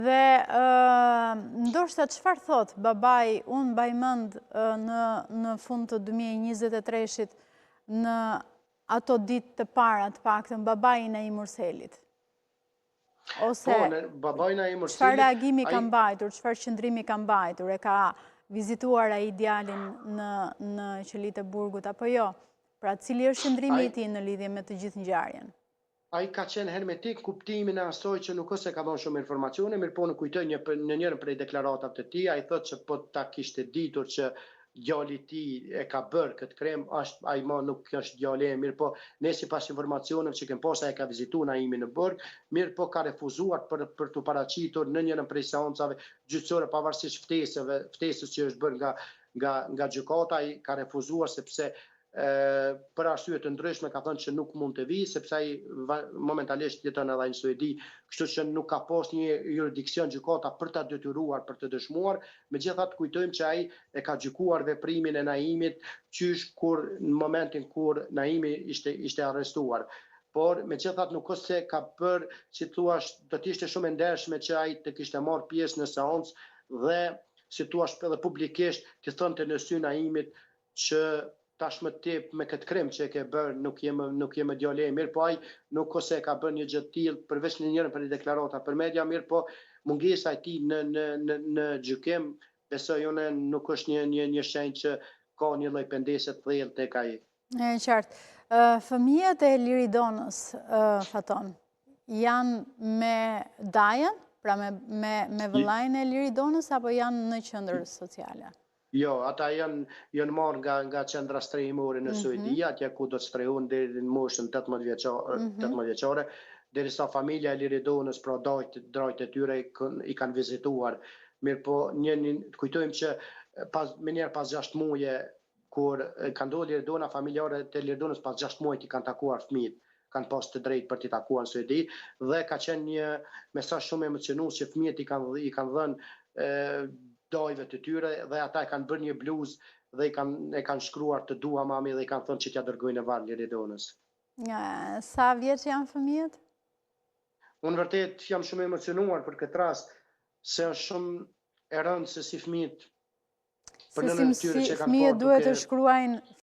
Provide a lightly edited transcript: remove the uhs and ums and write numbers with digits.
Dhe ndoshta çfarë thot babai, unë mbaj mend në fund të 2023-shit, në ato ditë të para të paktën, babai i Naim Urselit. Ose babai Naim Urselit, çfarë reagimi ka mbajtur, çfarë qëndrimi ka mbajtur, e ka vizituar ai djalin në qelitë e burgut apo jo? Pra, cili është qëndrimi i tij në lidhje me të gjithë ngjarjen? Ai ka qenë hermetik kuptimin e asoj që nuk është se ka dhënë shumë informacione, mirë po në kujtoj në njërën prej deklaratat të tij, ai thotë që po ta kishte ditur që djali i tij e ka bërë këtë krem, ai më nuk është djali e mirë, po ne sipas informacioneve që kem pas ai ka vizituar Naimin në burg, mirë po ka refuzuar për të paraqitur në njërën prej seancave gjyqësore pavarësisht ftesës që është bërë nga gjykata, ai ka refuzuar sepse për arsye të ndryshme ka thënë që nuk mund të vijë sepse ai momentalisht jeton edhe në Suedi, kështu që nuk ka pas një jurisdiksion gjykata për ta detyruar për të dëshmuar. Megjithatë kujtojmë që ai e ka gjykuar veprimin e Naimit qysh në momentin kur Naimi ishte arrestuar. Por megjithatë nuk është se ka bërë, si thua, do të ishte shumë e ndershme që ai të kishte marrë pjesë në seancë dhe si thua edhe publikisht të thonte në sy Naimit që tashmë tip me këtë krem që e ke bërë nuk jemi djali e mirë, po ai nuk ose ka bërë një gjë të tillë përveç në njërin për deklarata për media, mirë po mungesa e tij në gjykim besoj unë nuk është një shenjë që ka një lloj pendese të thellë tek ai. E qartë. Fëmijët e Liridonës, Faton, janë me Dajen, pra me vëllain e Liridonës, apo janë në qendër sociale? Jo, ata janë marrë nga qendra strehimore në Suedi, atje ku do të strehojnë deri në moshën 18 vjeçare, derisa familja e Liridonës, pra drejt e tyre i kanë vizituar. Mirë po, kujtojmë që pas 6 muaje, kur ka ndodhur Liridona, familjarë të Liridonës pas 6 muajt i kanë takuar fëmijët, kanë pas të drejtë për t'i takuar në Suedi, dhe ka qenë një mesazh shumë emocionues që fëmijët i kanë dhënë dajve të tyre dhe ata e kanë bërë një bluzë dhe e kanë shkruar të dua mami dhe i kanë thënë që t'ja dërgojnë në varr Liridonës. Sa vjeç janë fëmijët? Unë vërtet jam shumë emocionuar për këtë rast, se është shumë e rëndë se si fëmijët për nënën tyre që kanë fëmijët duhet të shkruajnë